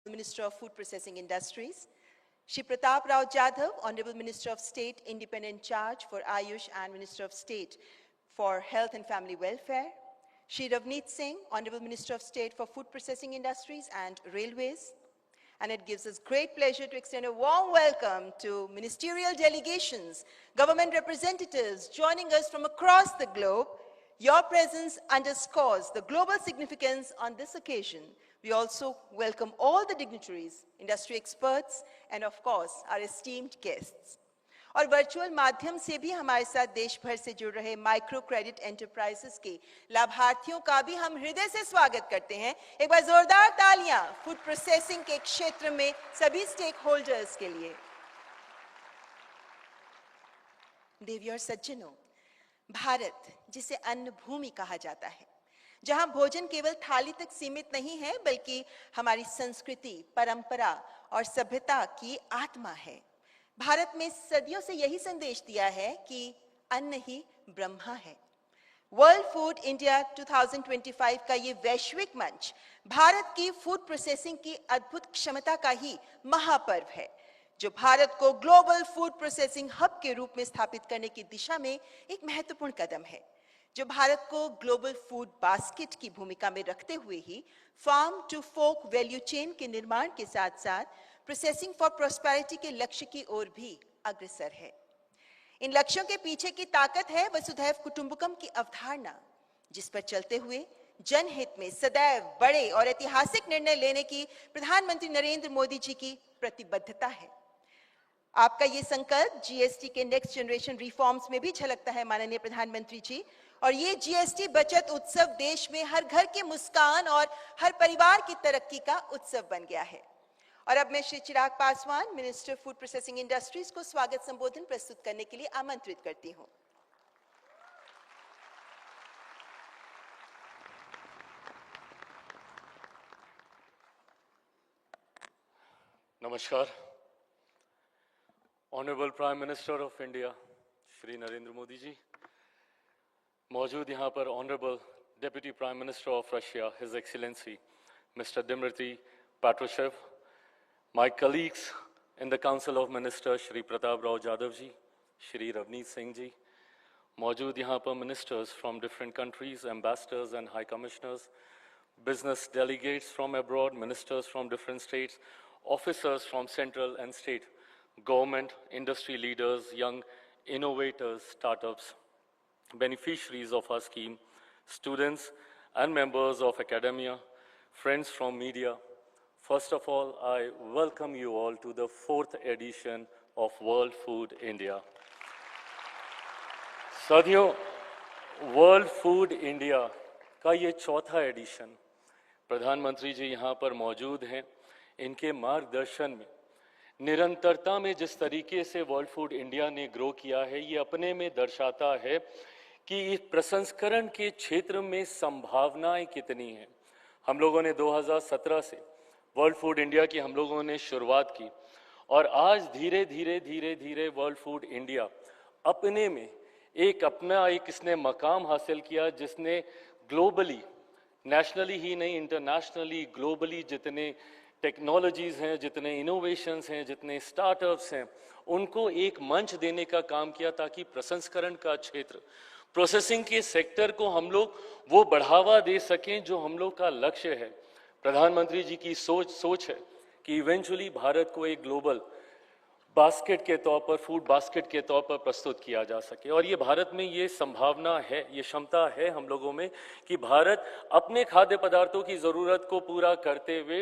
Minister of Food Processing Industries, Shri Pratap Rao Jadhav, Honorable Minister of State, Independent Charge for Ayush and Minister of State for Health and Family Welfare, Shri Ravneet Singh, Honorable Minister of State for Food Processing Industries and Railways. And it gives us great pleasure to extend a warm welcome to ministerial delegations, government representatives joining us from across the globe. Your presence underscores the global significance on this occasion. We also welcome all the dignitaries, industry experts, and of course, our esteemed guests. और virtual माध्यम से भी हमारे साथ देश भर से जुड़ रहे माइक्रो क्रेडिट एंटरप्राइजेस के लाभार्थियों का भी हम हृदय से स्वागत करते हैं। एक बार जोरदार तालियां फूड प्रोसेसिंग के क्षेत्र में सभी स्टेक होल्डर्स के लिए। देवियों और सज्जनों, भारत जिसे अन्न भूमि कहा जाता है, जहां भोजन केवल थाली तक सीमित नहीं है बल्कि हमारी संस्कृति, परंपरा और सभ्यता की आत्मा है। भारत में सदियों से यही संदेश दिया है कि अन्न ही ब्रह्मा है। वर्ल्ड फूड इंडिया 2025 का ये वैश्विक मंच भारत की फूड प्रोसेसिंग की अद्भुत क्षमता का ही महापर्व है, जो भारत को ग्लोबल फूड प्रोसेसिंग हब के रूप में स्थापित करने की दिशा में एक महत्वपूर्ण कदम है, जो भारत को ग्लोबल फूड बास्केट की भूमिका में रखते हुए ही farm to fork value chain के निर्माण के साथ साथ प्रोसेसिंग फॉर प्रॉस्पेरिटी के लक्ष्य की ओर भी अग्रसर है। इन लक्ष्यों के पीछे की ताकत है वसुधैव कुटुंबकम की अवधारणा, जिस पर चलते हुए जनहित में सदैव बड़े और ऐतिहासिक निर्णय लेने की प्रधानमंत्री नरेंद्र मोदी जी की प्रतिबद्धता है। आपका ये संकल्प जीएसटी के नेक्स्ट जनरेशन रिफॉर्म्स में भी झलकता है, माननीय प्रधानमंत्री जी। और ये जीएसटी बचत उत्सव देश में हर घर की मुस्कान और हर परिवार की तरक्की का उत्सव बन गया है। और अब मैं Shri Chirag Paswan, minister food processing industries को स्वागत संबोधन प्रस्तुत करने के लिए आमंत्रित करती हूं। नमस्कार। Honourable prime minister of India Shri Narendra Modi ji, मौजूद यहाँ पर honourable deputy prime minister of Russia his excellency mister Dmitry Patrushev, my colleagues in the Council of Ministers Shri Pratap Rao Jadhav ji, Shri Ravneet Singh ji, मौजूद यहाँ पर ministers from different countries, ambassadors and high commissioners, business delegates from abroad, ministers from different states, officers from central and state government, industry leaders, young innovators, startups, beneficiaries of our scheme, students and members of academia, friends from media. First of all, I welcome you all to the 4th edition of World Food India. साथियों, world food India का ये चौथा addition, प्रधानमंत्री जी यहाँ पर मौजूद हैं। इनके मार्गदर्शन में निरंतरता में जिस तरीके से वर्ल्ड फूड इंडिया ने ग्रो किया है, ये अपने में दर्शाता है कि इस प्रसंस्करण के क्षेत्र में संभावनाएं कितनी हैं। हम लोगों ने 2017 से वर्ल्ड फूड इंडिया की हम लोगों ने शुरुआत की और आज धीरे धीरे वर्ल्ड फूड इंडिया अपने में अपना इसने मकाम हासिल किया, जिसने ग्लोबली, नेशनली ही नहीं इंटरनेशनली, ग्लोबली जितने टेक्नोलॉजीज़ हैं, जितने इनोवेशंस हैं, जितने स्टार्टअप्स हैं, उनको एक मंच देने का काम किया ताकि प्रसंस्करण का क्षेत्र, प्रोसेसिंग के सेक्टर को हम लोग वो बढ़ावा दे सकें जो हम लोग का लक्ष्य है। प्रधानमंत्री जी की सोच है कि इवेंचुअली भारत को एक ग्लोबल बास्केट के तौर पर, फूड बास्केट के तौर पर प्रस्तुत किया जा सके। और ये भारत में ये संभावना है, ये क्षमता है हम लोगों में कि भारत अपने खाद्य पदार्थों की ज़रूरत को पूरा करते हुए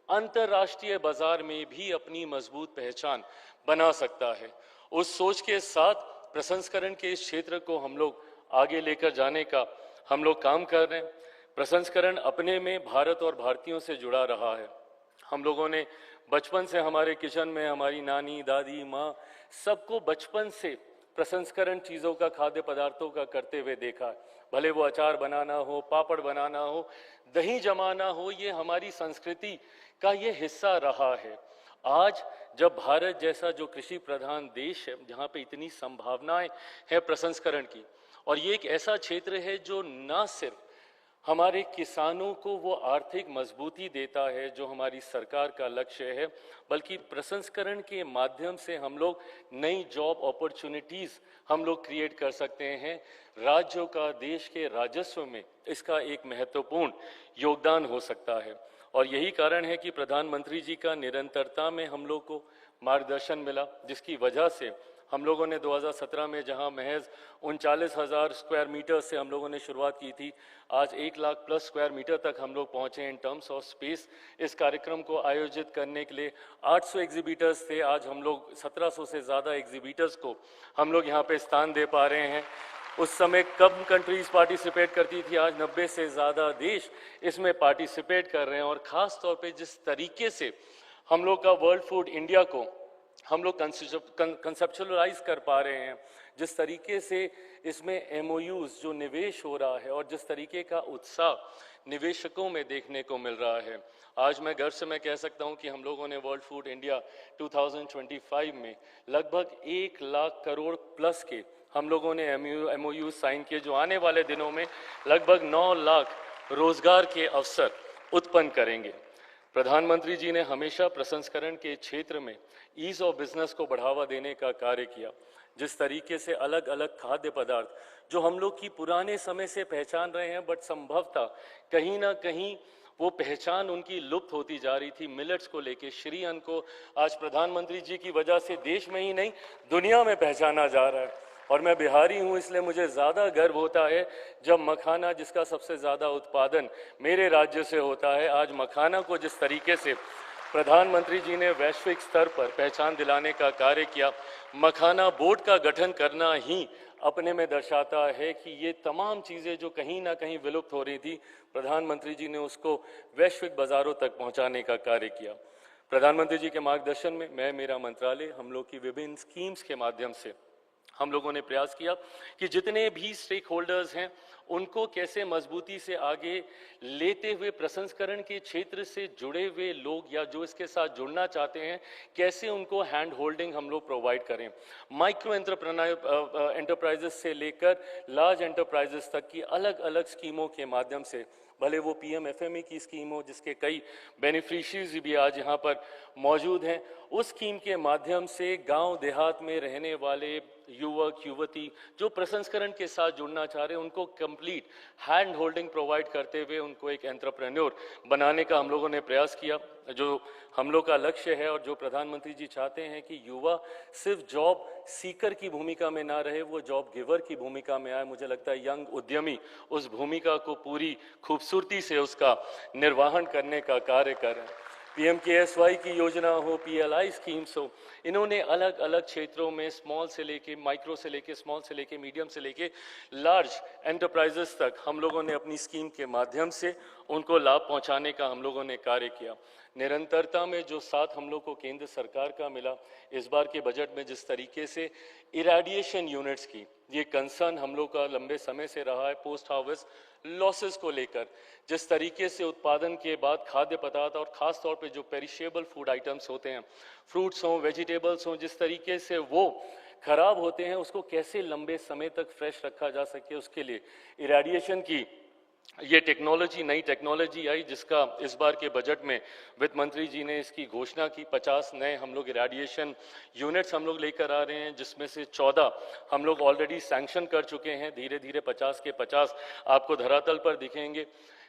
अंतर्राष्ट्रीय बाजार में भी अपनी मजबूत पहचान बना सकता है। उस सोच के साथ प्रसंस्करण के इस क्षेत्र को हम लोग आगे लेकर जाने का हम लोग काम कर रहे हैं। प्रसंस्करण अपने में भारत और भारतीयों से जुड़ा रहा है। हम लोगों ने बचपन से हमारे किचन में हमारी नानी, दादी, माँ सबको बचपन से प्रसंस्करण चीज़ों का, खाद्य पदार्थों का करते हुए देखा है। भले वो अचार बनाना हो, पापड़ बनाना हो, दही जमाना हो, ये हमारी संस्कृति का ये हिस्सा रहा है। आज जब भारत जैसा जो कृषि प्रधान देश है, जहाँ पे इतनी संभावनाएं हैं प्रसंस्करण की, और ये एक ऐसा क्षेत्र है जो न सिर्फ हमारे किसानों को वो आर्थिक मजबूती देता है जो हमारी सरकार का लक्ष्य है, बल्कि प्रसंस्करण के माध्यम से हम लोग नई जॉब अपॉर्चुनिटीज़ हम लोग क्रिएट कर सकते हैं। राज्यों का देश के राजस्व में इसका एक महत्वपूर्ण योगदान हो सकता है और यही कारण है कि प्रधानमंत्री जी का निरंतरता में हम लोग को मार्गदर्शन मिला, जिसकी वजह से हम लोगों ने 2017 में जहां महज 39,000 स्क्वायर मीटर से हम लोगों ने शुरुआत की थी, आज 1 लाख प्लस स्क्वायर मीटर तक हम लोग पहुंचे इन टर्म्स ऑफ स्पेस। इस कार्यक्रम को आयोजित करने के लिए 800 एग्जीबिटर्स थे, आज हम लोग 1700 से ज़्यादा एग्जीबिटर्स को हम लोग यहाँ पे स्थान दे पा रहे हैं। उस समय कम कंट्रीज पार्टिसिपेट करती थी, आज 90 से ज़्यादा देश इसमें पार्टिसिपेट कर रहे हैं और ख़ास तौर पे जिस तरीके से हम लोग का वर्ल्ड फूड इंडिया को हम लोग कंसेप्चुअलाइज कर पा रहे हैं, जिस तरीके से इसमें MOUs जो निवेश हो रहा है और जिस तरीके का उत्साह निवेशकों में देखने को मिल रहा है, आज मैं गर्व से मैं कह सकता हूं कि हम लोगों ने वर्ल्ड फूड इंडिया 2025 में लगभग 1 लाख करोड़ प्लस के हम लोगों ने MOU साइन किए, जो आने वाले दिनों में लगभग 9 लाख रोजगार के अवसर उत्पन्न करेंगे। प्रधानमंत्री जी ने हमेशा प्रसंस्करण के क्षेत्र में ईज ऑफ बिजनेस को बढ़ावा देने का कार्य किया। जिस तरीके से अलग अलग खाद्य पदार्थ जो हम लोग की पुराने समय से पहचान रहे हैं, बट संभवतः कहीं ना कहीं वो पहचान उनकी लुप्त होती जा रही थी, मिलेट्स को लेके, श्री अन्न को आज प्रधानमंत्री जी की वजह से देश में ही नहीं दुनिया में पहचाना जा रहा है। और मैं बिहारी हूँ, इसलिए मुझे ज़्यादा गर्व होता है जब मखाना, जिसका सबसे ज़्यादा उत्पादन मेरे राज्य से होता है, आज मखाना को जिस तरीके से प्रधानमंत्री जी ने वैश्विक स्तर पर पहचान दिलाने का कार्य किया। मखाना बोर्ड का गठन करना ही अपने में दर्शाता है कि ये तमाम चीज़ें जो कहीं ना कहीं विलुप्त हो रही थी, प्रधानमंत्री जी ने उसको वैश्विक बाज़ारों तक पहुंचाने का कार्य किया। प्रधानमंत्री जी के मार्गदर्शन में मैं, मेरा मंत्रालय, हम लोग की विभिन्न स्कीम्स के माध्यम से हम लोगों ने प्रयास किया कि जितने भी स्टेक होल्डर्स हैं उनको कैसे मजबूती से आगे लेते हुए प्रसंस्करण के क्षेत्र से जुड़े हुए लोग या जो इसके साथ जुड़ना चाहते हैं, कैसे उनको हैंड होल्डिंग हम लोग प्रोवाइड करें। माइक्रो एंटरप्राइजेस से लेकर लार्ज एंटरप्राइजेस तक की अलग अलग स्कीमों के माध्यम से, भले वो PM-FME की स्कीम हो जिसके कई बेनिफिशियरीज भी आज यहाँ पर मौजूद हैं, उस स्कीम के माध्यम से गांव देहात में रहने वाले युवक युवती जो प्रसंस्करण के साथ जुड़ना चाह रहे हैं उनको कंप्लीट हैंड होल्डिंग प्रोवाइड करते हुए उनको एक एंटरप्रेन्योर बनाने का हम लोगों ने प्रयास किया। जो हम लोग का लक्ष्य है और जो प्रधानमंत्री जी चाहते हैं कि युवा सिर्फ जॉब सीकर की भूमिका में ना रहे, वो जॉब गिवर की भूमिका में आए। मुझे लगता है यंग उद्यमी उस भूमिका को पूरी खूबसूरती से उसका निर्वहन करने का कार्य कर रहे हैं। PMKSY की योजना हो, PLI स्कीम्स हो, इन्होंने अलग अलग क्षेत्रों में स्मॉल से लेके माइक्रो से लेके स्मॉल से लेके मीडियम से लेके लार्ज एंटरप्राइजेस तक हम लोगों ने अपनी स्कीम के माध्यम से उनको लाभ पहुंचाने का हम लोगों ने कार्य किया। निरंतरता में जो साथ हम लोग को केंद्र सरकार का मिला, इस बार के बजट में जिस तरीके से इरेडिएशन यूनिट्स की ये कंसर्न हम लोग का लंबे समय से रहा है, पोस्ट हार्वेस्ट लॉसेस को लेकर, जिस तरीके से उत्पादन के बाद खाद्य पदार्थ और ख़ास तौर पे जो पेरिशेबल फूड आइटम्स होते हैं, फ्रूट्स हों, वेजिटेबल्स हों, जिस तरीके से वो खराब होते हैं उसको कैसे लंबे समय तक फ्रेश रखा जा सके, उसके लिए इरेडिएशन की ये टेक्नोलॉजी, नई टेक्नोलॉजी आई, जिसका इस बार के बजट में वित्त मंत्री जी ने इसकी घोषणा की। 50 नए हम लोग इरेडिएशन यूनिट्स हम लोग लेकर आ रहे हैं, जिसमें से 14 हम लोग ऑलरेडी सैंक्शन कर चुके हैं। धीरे धीरे 50 के 50 आपको धरातल पर दिखेंगे।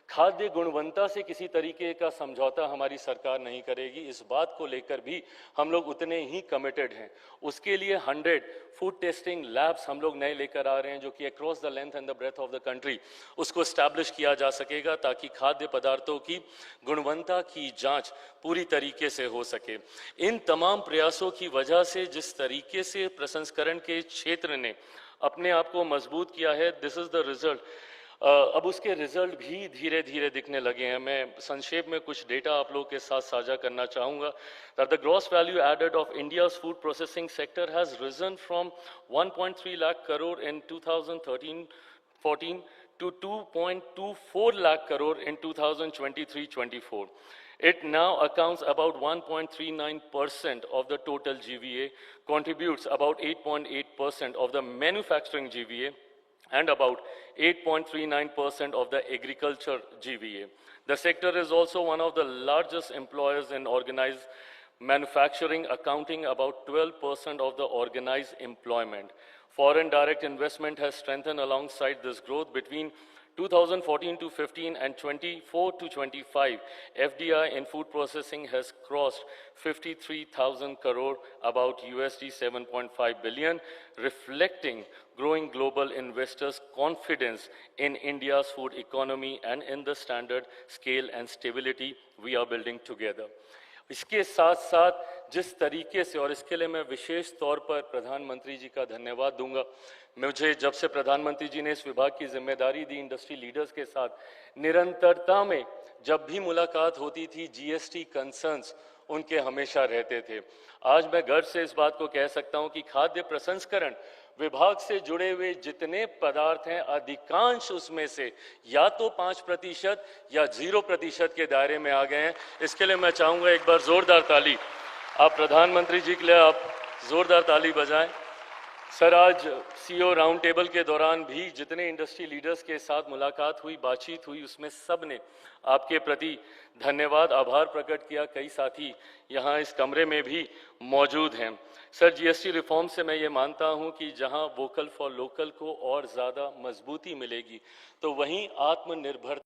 खाद्य गुणवत्ता से किसी तरीके का समझौता हमारी सरकार नहीं करेगी, इस बात को लेकर भी हम लोग उतने ही कमिटेड हैं। उसके लिए 100 फूड टेस्टिंग लैब्स हम लोग नए लेकर आ रहे हैं, जो कि across the length and the breadth of the country उसको एस्टैब्लिश किया जा सकेगा, ताकि खाद्य पदार्थों की गुणवत्ता की जांच पूरी तरीके से हो सके। इन तमाम प्रयासों की वजह से जिस तरीके से प्रसंस्करण के क्षेत्र ने अपने आप को मजबूत किया है, दिस इज द रिजल्ट। अब उसके रिजल्ट भी धीरे धीरे दिखने लगे हैं। मैं संक्षेप में कुछ डेटा आप लोगों के साथ साझा करना चाहूँगा। That the gross value added of India's food processing sector has risen from 1.3 lakh crore in 2013-14 to 2.24 lakh crore in 2023-24. It now accounts about 1.39% of the total GVA, contributes about 8.8% of the manufacturing GVA, and about 8.39% of the agriculture GVA. The sector is also one of the largest employers in organized manufacturing, accounting about 12% of the organized employment. Foreign direct investment has strengthened alongside this growth between 2014 to 15 and 24 to 25. FDI in food processing has crossed 53,000 crore, about USD 7.5 billion, reflecting growing global investors' confidence in India's food economy and in the standard, scale and stability we are building together. इसके साथ साथ जिस तरीके से, और इसके लिए मैं विशेष तौर पर प्रधानमंत्री जी का धन्यवाद दूंगा, मुझे जब से प्रधानमंत्री जी ने इस विभाग की जिम्मेदारी दी, इंडस्ट्री लीडर्स के साथ निरंतरता में जब भी मुलाकात होती थी, जीएसटी कंसर्न्स उनके हमेशा रहते थे। आज मैं गर्व से इस बात को कह सकता हूं कि खाद्य प्रसंस्करण विभाग से जुड़े हुए जितने पदार्थ हैं, अधिकांश उसमें से या तो 5% या 0% के दायरे में आ गए हैं। इसके लिए मैं चाहूंगा एक बार जोरदार ताली आप प्रधानमंत्री जी के लिए आप जोरदार ताली बजाएं। सर, आज सीईओ राउंड टेबल के दौरान भी जितने इंडस्ट्री लीडर्स के साथ मुलाकात हुई, बातचीत हुई, उसमें सब ने आपके प्रति धन्यवाद, आभार प्रकट किया। कई साथी यहाँ इस कमरे में भी मौजूद हैं। सर, जीएसटी रिफॉर्म से मैं ये मानता हूँ कि जहाँ वोकल फॉर लोकल को और ज़्यादा मजबूती मिलेगी, तो वहीं आत्मनिर्भर